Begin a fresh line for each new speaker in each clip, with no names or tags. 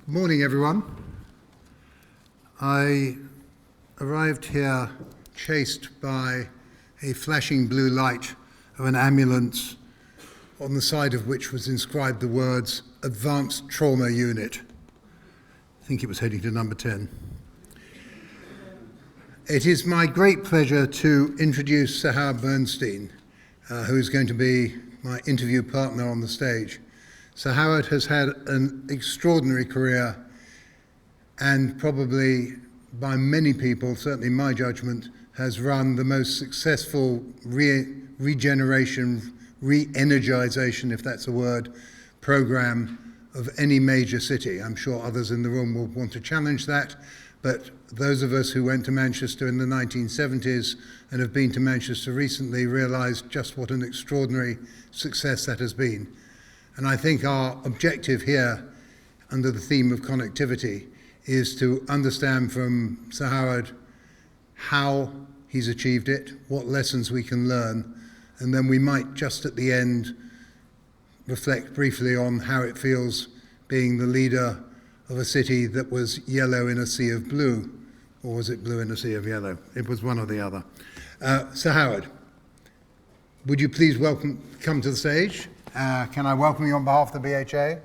Morning, everyone. I arrived here chased by a flashing blue light of an ambulance on the side of which was inscribed the words Advanced Trauma Unit. I think it was heading to number 10. It is my great pleasure to introduce Sir Howard Bernstein, who is going to be my interview partner on the stage. Sir Howard has had an extraordinary career and probably by many people, certainly my judgment, has run the most successful regeneration, re-energization, if that's a word, program of any major city. I'm sure others in the room will want to challenge that, but those of us who went to Manchester in the 1970s and have been to Manchester recently realize just what an extraordinary success that has been. And I think our objective here, under the theme of connectivity, is to understand from Sir Howard how he's achieved it, what lessons we can learn, and then we might just at the end reflect briefly on how it feels being the leader of a city that was yellow in a sea of blue, or was it blue in a sea of yellow? It was one or the other. Sir Howard, would you please come to the stage? Can I welcome you on behalf of the BHA?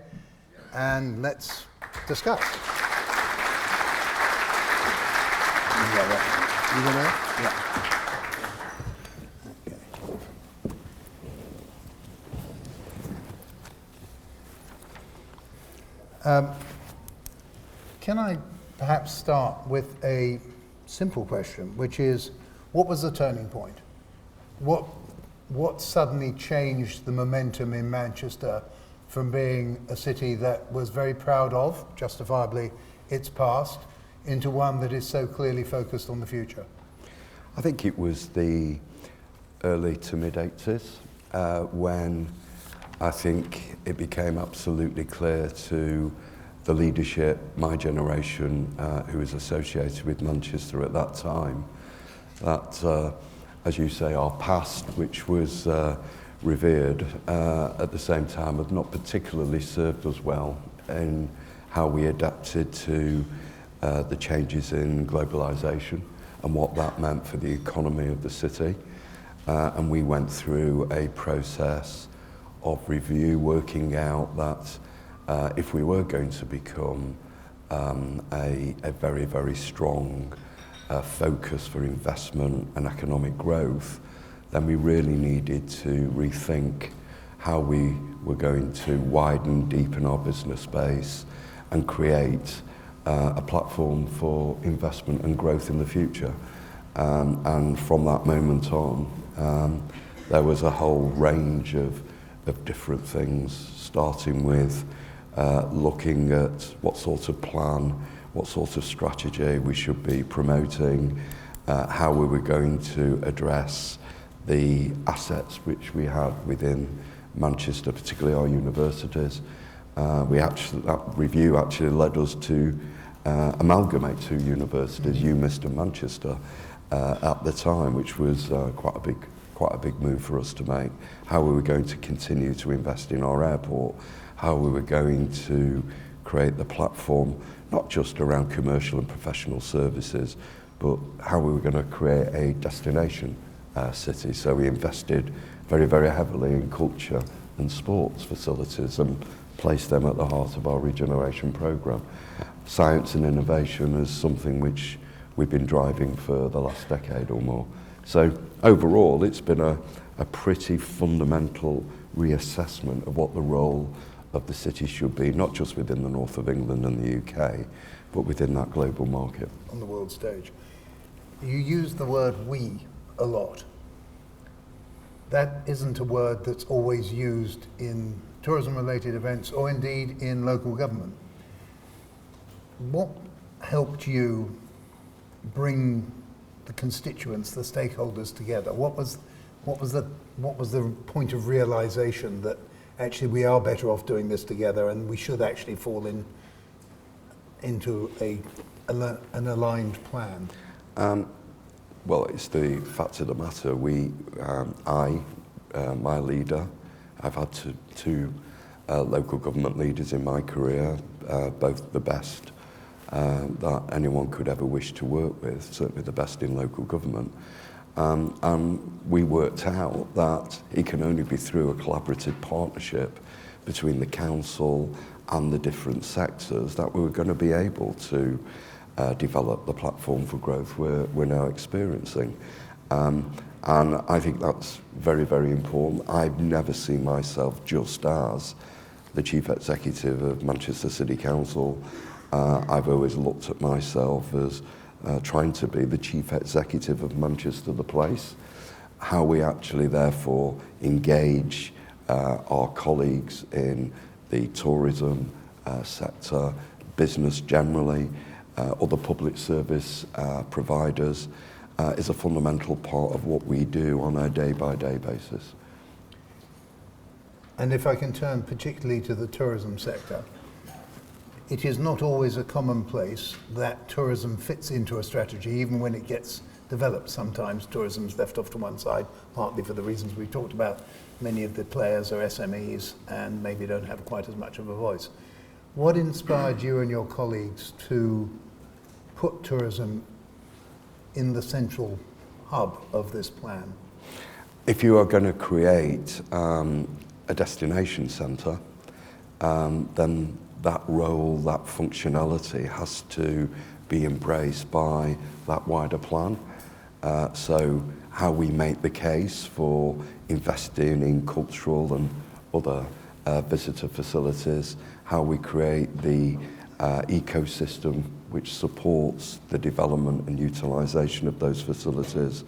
And let's discuss. You go there? Yeah. Okay. Can I perhaps start with a simple question, which is, what was the turning point? What suddenly changed the momentum in Manchester from being a city that was very proud of, justifiably, its past, into one that is so clearly focused on the future?
I think it was the early to mid-80s when I think it became absolutely clear to the leadership, my generation, who was associated with Manchester at that time, that, as you say, our past, which was revered, at the same time had not particularly served us well in how we adapted to the changes in globalisation and what that meant for the economy of the city. And we went through a process of review, working out that if we were going to become a very, very strong focus for investment and economic growth, then we really needed to rethink how we were going to widen, deepen our business base and create a platform for investment and growth in the future. And from that moment on, there was a whole range of different things, starting with looking at what sort of plan, what sort of strategy we should be promoting, how we were going to address the assets which we had within Manchester, particularly our universities. That review actually led us to amalgamate two universities, UMIST and Manchester, at the time, which was quite a big move for us to make. How we were going to continue to invest in our airport, how we were going to create the platform, not just around commercial and professional services, but how we were going to create a destination city. So we invested very, very heavily in culture and sports facilities and placed them at the heart of our regeneration programme. Science and innovation is something which we've been driving for the last decade or more. So overall, it's been a pretty fundamental reassessment of what the role of the city should be, not just within the north of England and the UK, but within that global market.
On the world stage. You use the word we a lot. That isn't a word that's always used in tourism-related events or indeed in local government. What helped you bring the constituents, the stakeholders together? What was the point of realization that actually we are better off doing this together and we should actually fall into an aligned plan?
Well, it's the fact of the matter. My leader, I've had two local government leaders in my career, both the best that anyone could ever wish to work with, certainly the best in local government. And we worked out that it can only be through a collaborative partnership between the council and the different sectors that we were going to be able to develop the platform for growth we're now experiencing. And I think that's very, very important. I've never seen myself just as the Chief Executive of Manchester City Council. I've always looked at myself as trying to be the Chief Executive of Manchester, the place. How we actually therefore engage our colleagues in the tourism sector, business generally, other public service providers, is a fundamental part of what we do on a day-by-day basis.
And if I can turn particularly to the tourism sector, it is not always a commonplace that tourism fits into a strategy, even when it gets developed. Sometimes tourism's left off to one side, partly for the reasons we've talked about. Many of the players are SMEs and maybe don't have quite as much of a voice. What inspired you and your colleagues to put tourism in the central hub of this plan?
If you are going to create a destination centre, then that role, that functionality has to be embraced by that wider plan. So how we make the case for investing in cultural and other visitor facilities, how we create the ecosystem which supports the development and utilisation of those facilities,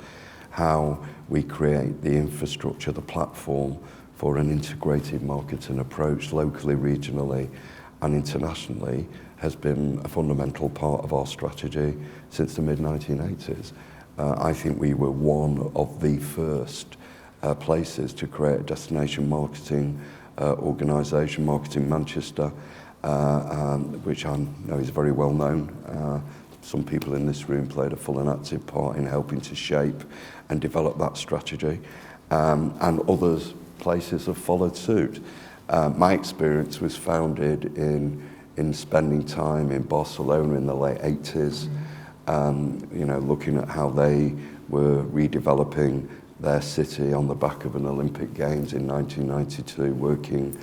how we create the infrastructure, the platform for an integrated marketing approach locally, regionally and internationally has been a fundamental part of our strategy since the mid-1980s. I think we were one of the first places to create a destination marketing organisation, Marketing Manchester, which I know is very well known. Some people in this room played a full and active part in helping to shape and develop that strategy, and others places have followed suit. My experience was founded in spending time in Barcelona in the late 80s, looking at how they were redeveloping their city on the back of an Olympic Games in 1992, working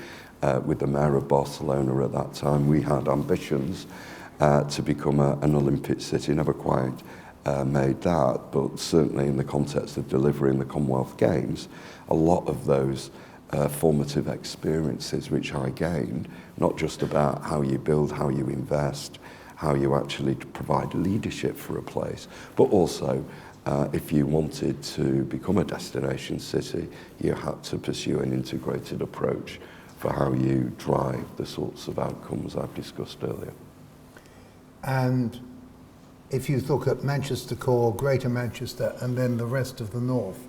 with the mayor of Barcelona at that time. We had ambitions to become an Olympic city, never quite made that, but certainly in the context of delivering the Commonwealth Games, a lot of those formative experiences which I gained, not just about how you build, how you invest, how you actually provide leadership for a place, but also if you wanted to become a destination city, you had to pursue an integrated approach for how you drive the sorts of outcomes I've discussed earlier.
And if you look at Manchester core, Greater Manchester, and then the rest of the north,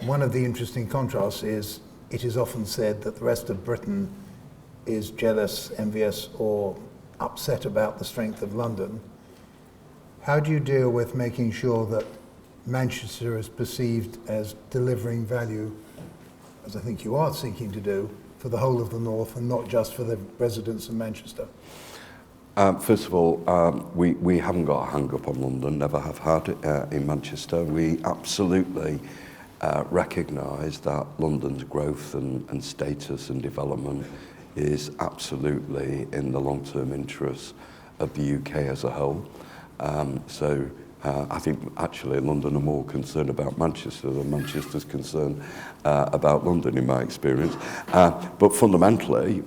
one of the interesting contrasts is it is often said that the rest of Britain is jealous, envious, or upset about the strength of London. How do you deal with making sure that Manchester is perceived as delivering value, as I think you are seeking to do, for the whole of the north and not just for the residents of Manchester?
First of all, we haven't got a hang-up on London, never have had in Manchester. We absolutely recognise that London's growth and status and development is absolutely in the long-term interests of the UK as a whole. So I think actually London are more concerned about Manchester than Manchester's concerned about London in my experience. But fundamentally,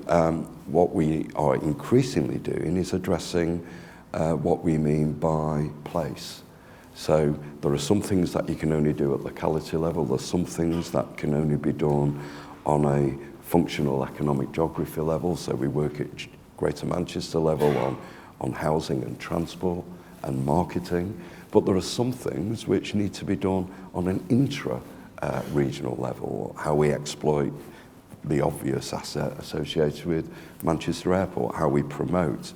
what we are increasingly doing is addressing what we mean by place. So there are some things that you can only do at locality level. There's some things that can only be done on a functional economic geography level. So we work at Greater Manchester level on housing and transport and marketing. But there are some things which need to be done on an intra-regional level, how we exploit the obvious asset associated with Manchester Airport, how we promote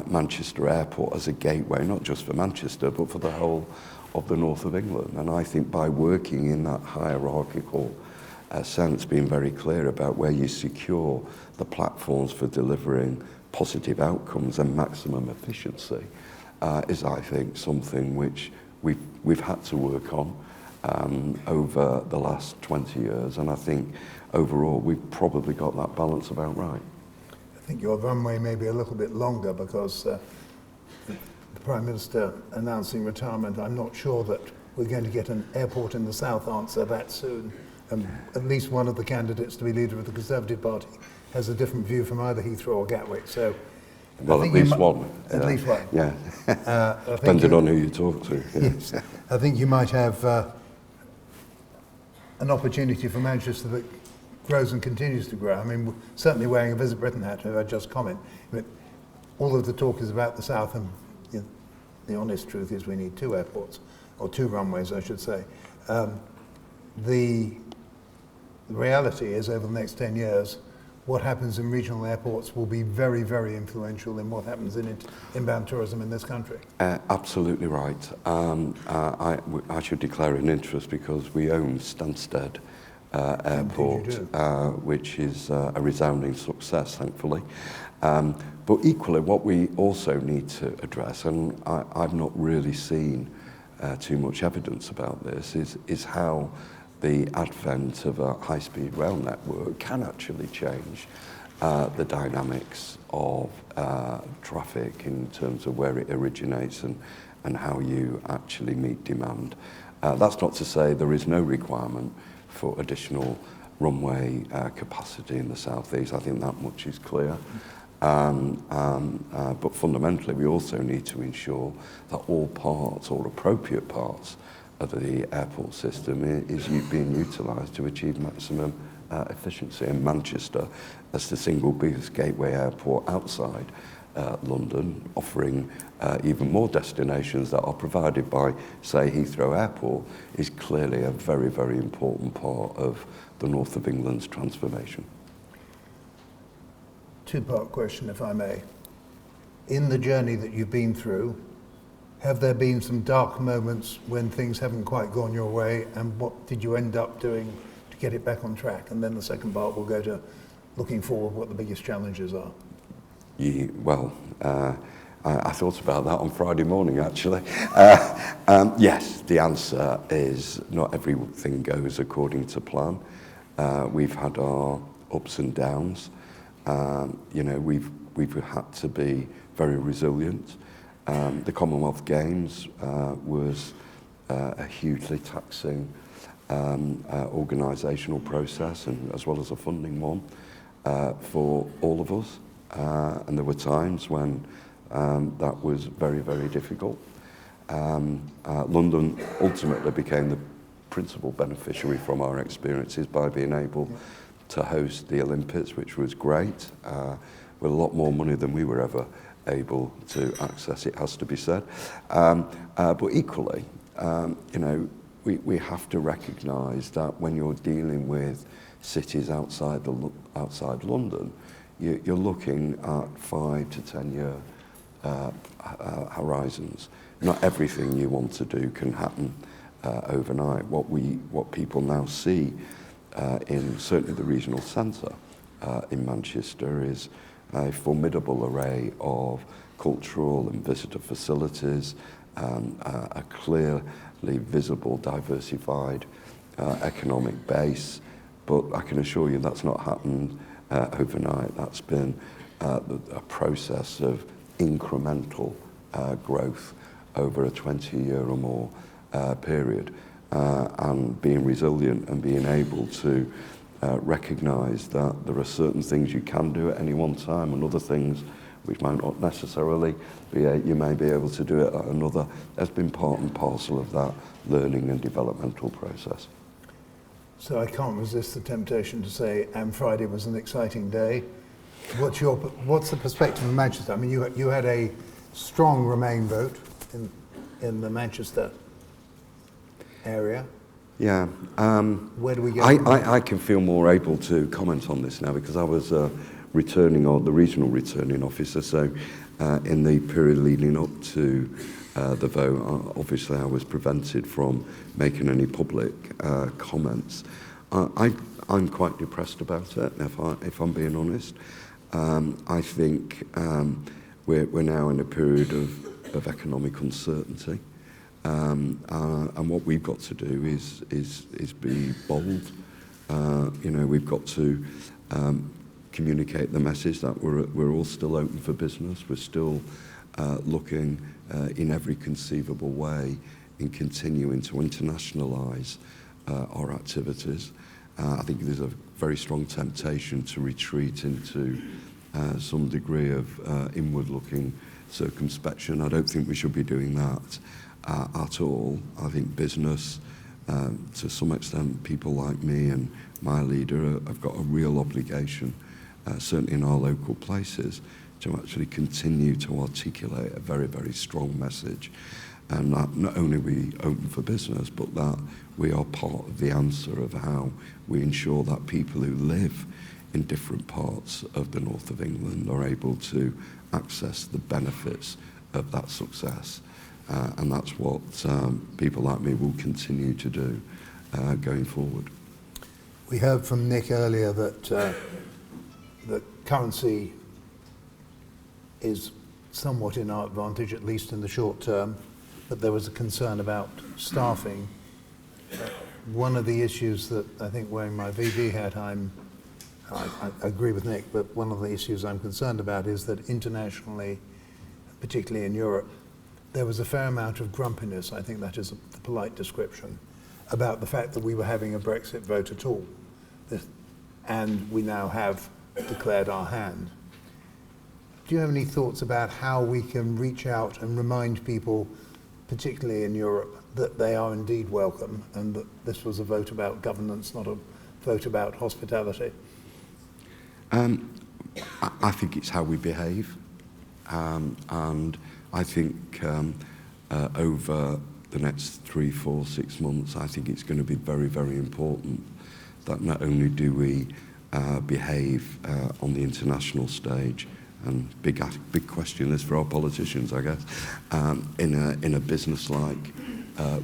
Manchester Airport as a gateway, not just for Manchester, but for the whole of the north of England. And I think by working in that hierarchical sense, being very clear about where you secure the platforms for delivering positive outcomes and maximum efficiency is, I think, something which we've had to work on over the last 20 years, and I think overall we've probably got that balance about right.
I think your runway may be a little bit longer because the Prime Minister announcing retirement, I'm not sure that we're going to get an airport in the south answer that soon. At least one of the candidates to be leader of the Conservative Party has a different view from either Heathrow or Gatwick. So,
well, at least one.
At least one.
Yeah. Depending on who you talk to. Yeah.
Yes. I think you might have an opportunity for Manchester that grows and continues to grow. I mean, certainly wearing a Visit Britain hat, who I just comment. But all of the talk is about the south, and the honest truth is we need 2 airports, or 2 runways, I should say. The reality is, over the next 10 years, what happens in regional airports will be very, very influential in what happens in inbound tourism in this country.
Absolutely right. I should declare an interest because we own Stansted Airport, which is a resounding success, thankfully. But equally, what we also need to address, and I've not really seen too much evidence about this, is how the advent of a high-speed rail network can actually change the dynamics of traffic in terms of where it originates and how you actually meet demand. That's not to say there is no requirement for additional runway capacity in the southeast. I think that much is clear. But fundamentally, we also need to ensure that all parts, or appropriate parts, of the airport system is being utilised to achieve maximum efficiency. And Manchester, as the single biggest gateway airport outside London, offering even more destinations that are provided by, say, Heathrow Airport, is clearly a very, very important part of the north of England's transformation.
2-part question, if I may. In the journey that you've been through, have there been some dark moments when things haven't quite gone your way, and what did you end up doing to get it back on track? And then the second part will go to looking forward, what the biggest challenges are.
I thought about that on Friday morning, actually. Yes, the answer is not everything goes according to plan. We've had our ups and downs. We've had to be very resilient. The Commonwealth Games was a hugely taxing organisational process, and as well as a funding one for all of us. And there were times when that was very, very difficult. London ultimately became the principal beneficiary from our experiences by being able to host the Olympics, which was great, with a lot more money than we were ever able to access, it has to be said. But equally, we have to recognise that when you're dealing with cities outside London, you're looking at 5 to 10 year horizons. Not everything you want to do can happen overnight. What people now see in certainly the regional centre in Manchester is a formidable array of cultural and visitor facilities, a clearly visible, diversified economic base. But I can assure you that's not happened overnight. That's been a process of incremental growth over a 20-year or more period, and being resilient and being able to recognise that there are certain things you can do at any one time and other things which might not necessarily be, you may be able to do it at another, has been part and parcel of that learning and developmental process.
So I can't resist the temptation to say, and Friday was an exciting day. What's the perspective of Manchester? I mean, you had a strong Remain vote in the Manchester area.
Yeah.
Where do we go?
I can feel more able to comment on this now because I was the regional returning officer. So in the period leading up to the vote, obviously I was prevented from making any public comments. I'm quite depressed about it, if I'm being honest. I think we're now in a period of economic uncertainty, and what we've got to do is be bold. We've got to communicate the message that we're all still open for business. We're still looking in every conceivable way in continuing to internationalise our activities. I think there's a very strong temptation to retreat into some degree of inward-looking circumspection. I don't think we should be doing that at all. I think business, to some extent, people like me and my leader have got a real obligation, certainly in our local places, to actually continue to articulate a very, very strong message. And that not only are we open for business, but that we are part of the answer of how we ensure that people who live in different parts of the north of England are able to access the benefits of that success. And that's what people like me will continue to do going forward.
We heard from Nick earlier that the currency is somewhat in our advantage, at least in the short term, but there was a concern about staffing. One of the issues that I think, wearing my VB hat, I agree with Nick, but one of the issues I'm concerned about is that internationally, particularly in Europe, there was a fair amount of grumpiness, I think that is the polite description, about the fact that we were having a Brexit vote at all. And we now have declared our hand. Do you have any thoughts about how we can reach out and remind people, particularly in Europe, that they are indeed welcome and that this was a vote about governance, not a vote about hospitality?
I think it's how we behave, and I think over the next 3, 4, 6 months, I think it's going to be very, very important that not only do we behave on the international stage, and big question is for our politicians, I guess, in a business-like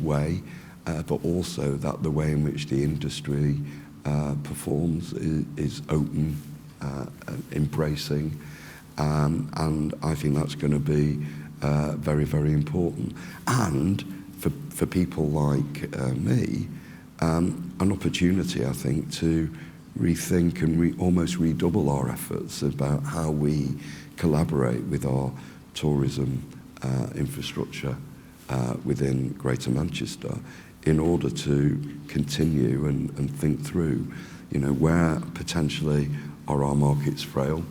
way, but also that the way in which the industry performs is open, embracing, and I think that's going to be very, very important. And for people like me, an opportunity, I think, to rethink and almost redouble our efforts about how we collaborate with our tourism infrastructure within Greater Manchester in order to continue and think through, where potentially are our markets frail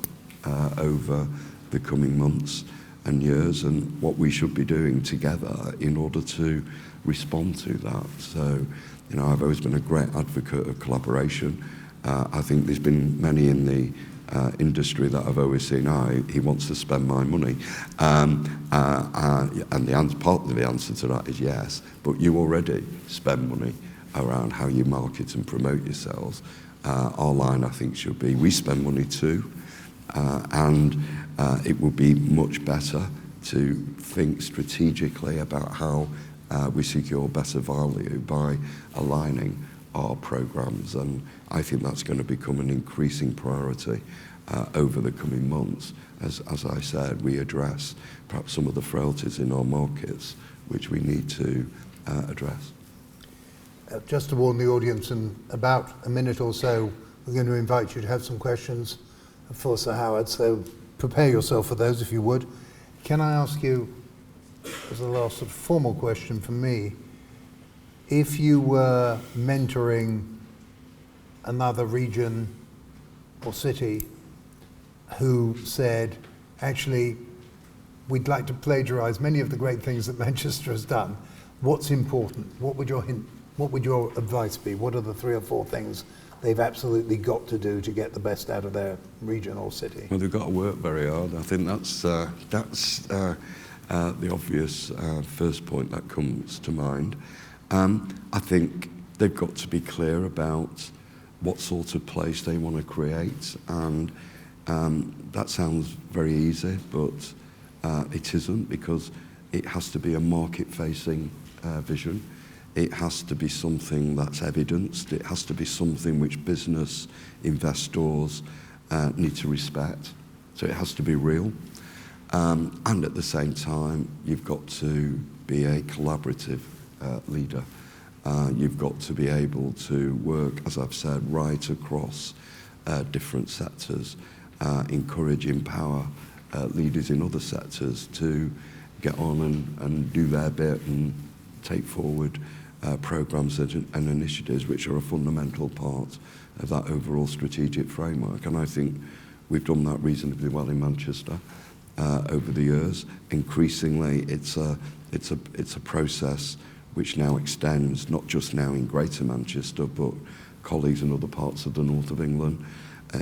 over the coming months and years, and what we should be doing together in order to respond to that. So, I've always been a great advocate of collaboration. I think there's been many in the industry that I've always seen, he wants to spend my money. And part of the answer to that is yes, but you already spend money around how you market and promote yourselves. Our line, I think, should be, we spend money too, and it would be much better to think strategically about how we secure better value by aligning our programs, and I think that's going to become an increasing priority over the coming months as I said, we address perhaps some of the frailties in our markets which we need to address.
Just to warn the audience, in about a minute or so we're going to invite you to have some questions for Sir Howard, so prepare yourself for those if you would. Can I ask you, as the last sort of formal question from me, if you were mentoring another region or city who said, actually, we'd like to plagiarise many of the great things that Manchester has done, what's important? What would your advice be? What are the 3 or 4 things they've absolutely got to do to get the best out of their region or city?
Well, they've got to work very hard. I think that's the obvious first point that comes to mind. I think they've got to be clear about what sort of place they want to create, and that sounds very easy, but it isn't, because it has to be a market-facing vision. It has to be something that's evidenced. It has to be something which business investors need to respect. So it has to be real. And at the same time, you've got to be a collaborative leader. You've got to be able to work, as I've said, right across different sectors, encourage, empower leaders in other sectors to get on and do their bit and take forward programs and initiatives which are a fundamental part of that overall strategic framework. And I think we've done that reasonably well in Manchester over the years. Increasingly, it's a process which now extends, not just now in Greater Manchester, but colleagues in other parts of the north of England,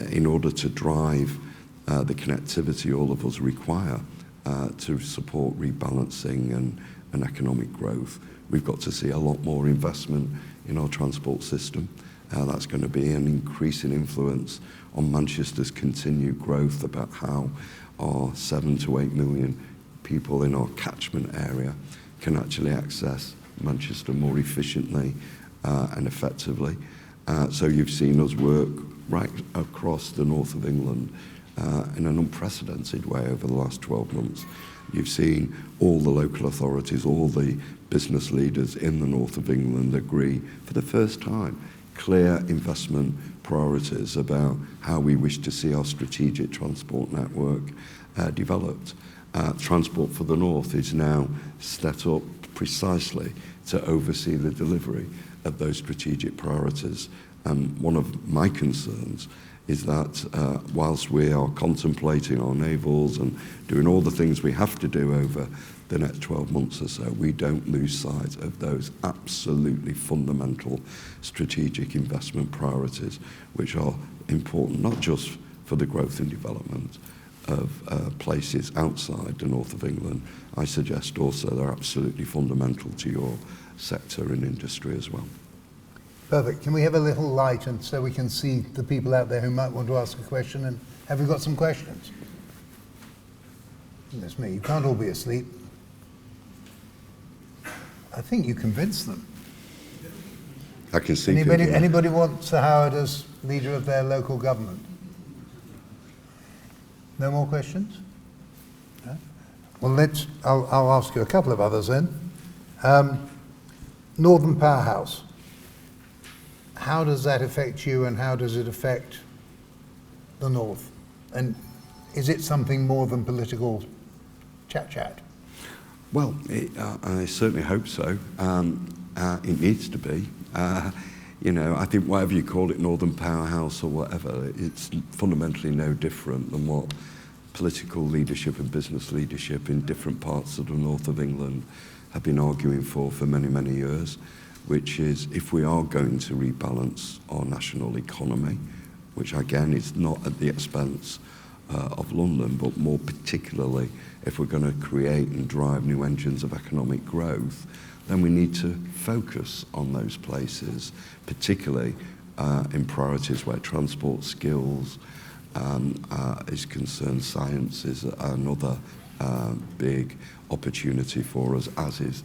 in order to drive the connectivity all of us require to support rebalancing and economic growth. We've got to see a lot more investment in our transport system. That's going to be an increasing influence on Manchester's continued growth, about how our 7 to 8 million people in our catchment area can actually access Manchester more efficiently and effectively. So you've seen us work right across the north of England in an unprecedented way over the last 12 months. You've seen all the local authorities, all the business leaders in the north of England agree for the first time clear investment priorities about how we wish to see our strategic transport network developed. Transport for the North is now set up precisely to oversee the delivery of those strategic priorities. One of my concerns is that whilst we are contemplating our navals and doing all the things we have to do over the next 12 months or so, we don't lose sight of those absolutely fundamental strategic investment priorities, which are important not just for the growth and development of places outside the north of England. I suggest also they're absolutely fundamental to your sector and industry as well.
Perfect. Can we have a little light and so we can see the people out there who might want to ask a question? And have we got some questions? Goodness me, you can't all be asleep. I think you convinced them.
I can see.
Anybody want Sir Howard as leader of their local government? No more questions? No? Well, I'll ask you a couple of others then. Northern Powerhouse. How does that affect you and how does it affect the North? And is it something more than political chat?
Well, I certainly hope so. It needs to be. I think whatever you call it, Northern Powerhouse or whatever, it's fundamentally no different than what political leadership and business leadership in different parts of the north of England have been arguing for many, many years, which is if we are going to rebalance our national economy, which again is not at the expense of London, but more particularly if we're going to create and drive new engines of economic growth, then we need to focus on those places, particularly in priorities where transport skills is concerned. Science is another big opportunity for us, as is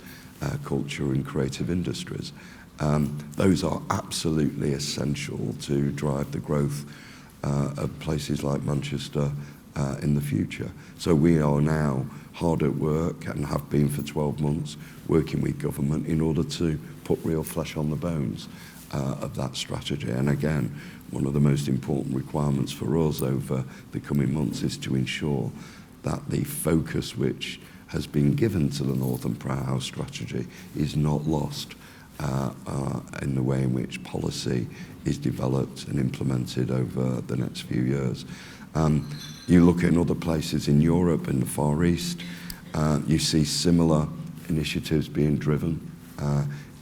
culture and creative industries. Those are absolutely essential to drive the growth of places like Manchester in the future. So we are now hard at work and have been for 12 months working with government in order to put real flesh on the bones of that strategy. And again, one of the most important requirements for us over the coming months is to ensure that the focus which has been given to the Northern Powerhouse strategy is not lost in the way in which policy is developed and implemented over the next few years. You look at other places in Europe, in the Far East, you see similar initiatives being driven.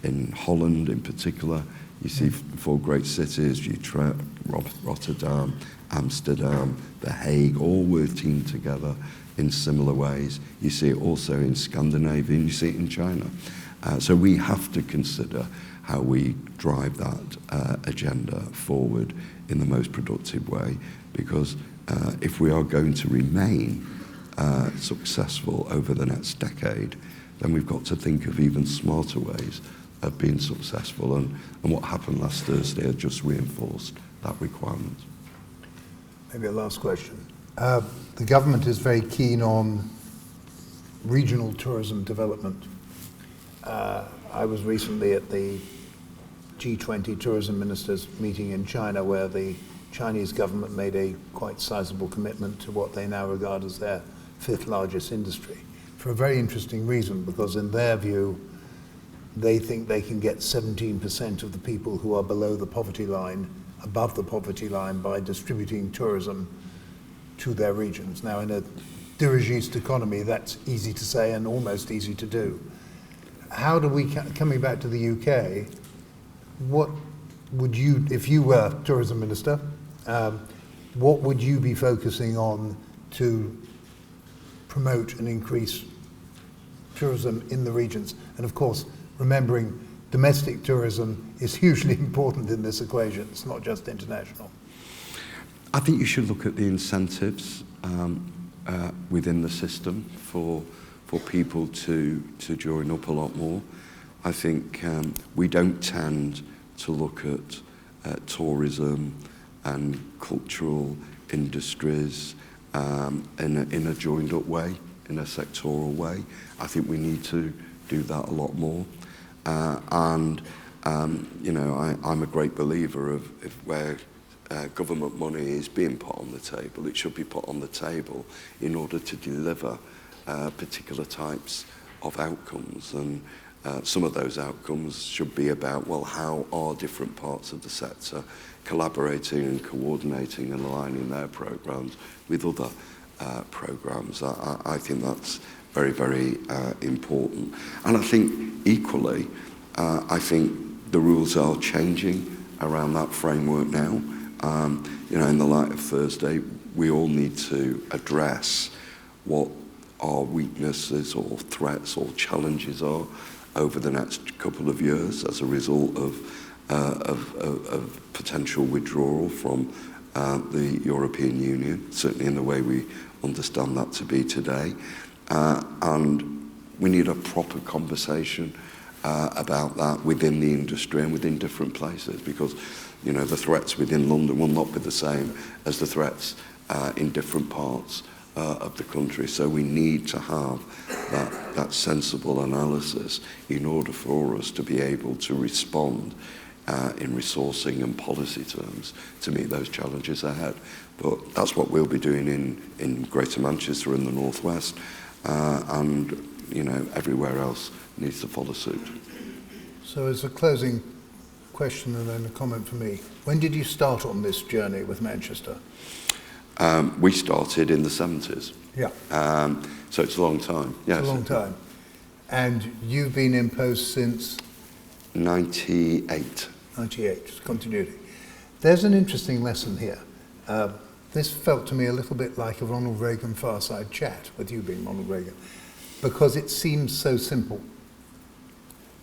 In Holland in particular, you see four great cities, Utrecht, Rotterdam, Amsterdam, The Hague, all working together in similar ways. You see it also in Scandinavia, and you see it in China. So we have to consider how we drive that agenda forward in the most productive way, because if we are going to remain successful over the next decade, then we've got to think of even smarter ways of being successful. And what happened last Thursday has just reinforced that requirement.
Maybe a last question. The government is very keen on regional tourism development. I was recently at the G20 tourism ministers meeting in China, where the Chinese government made a quite sizable commitment to what they now regard as their fifth largest industry, for a very interesting reason, because in their view, they think they can get 17% of the people who are below the poverty line, above the poverty line, by distributing tourism to their regions. Now, in a dirigiste economy, that's easy to say and almost easy to do. How do we, coming back to the UK, what would you, if you were tourism minister, what would you be focusing on to promote and increase tourism in the regions? And of course, remembering domestic tourism is hugely important in this equation. It's not just international.
I think you should look at the incentives within the system for people to join up a lot more. I think we don't tend to look at tourism and cultural industries in a joined up way, in a sectoral way. I think we need to do that a lot more. You know, I'm a great believer of where government money is being put on the table, it should be put on the table in order to deliver particular types of outcomes. And some of those outcomes should be about, well, how are different parts of the sector collaborating and coordinating and aligning their programs with other programs. I think that's very, very important. And I think equally, I think the rules are changing around that framework now. You know, in the light of Thursday, we all need to address what our weaknesses or threats or challenges are over the next couple of years as a result of potential withdrawal from the European Union, certainly in the way we understand that to be today. And we need a proper conversation about that within the industry and within different places, because, you know, the threats within London will not be the same as the threats in different parts of the country. So we need to have that sensible analysis in order for us to be able to respond in resourcing and policy terms to meet those challenges ahead. But that's what we'll be doing in Greater Manchester and the North West, and, you know, everywhere else needs to follow suit.
So as a closing question and then a comment from me, when did you start on this journey with Manchester?
We started in the 70s.
Yeah.
So it's a long time. Yes.
It's a long time. And you've been in post since?
98.
98, it's continuity. There's an interesting lesson here. This felt to me a little bit like a Ronald Reagan fireside chat, with you being Ronald Reagan, because it seems so simple.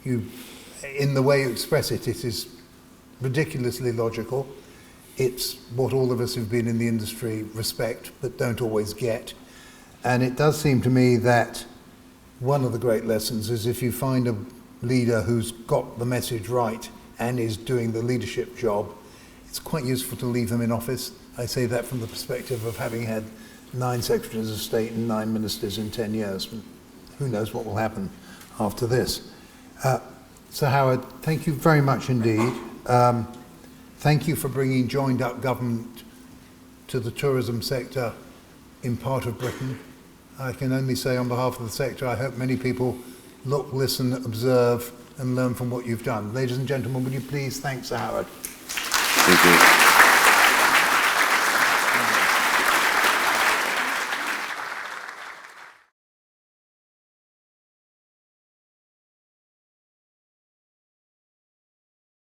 In the way you express it, it is ridiculously logical. It's what all of us who've been in the industry respect, but don't always get. And it does seem to me that one of the great lessons is if you find a leader who's got the message right and is doing the leadership job, it's quite useful to leave them in office. I say that from the perspective of having had 9 secretaries of state and 9 ministers in 10 years. Who knows what will happen after this. So Howard, thank you very much indeed. Thank you for bringing joined up government to the tourism sector in part of Britain. I can only say on behalf of the sector, I hope many people look, listen, observe and learn from what you've done. Ladies and gentlemen, would you please thank Sir Howard?
Thank you.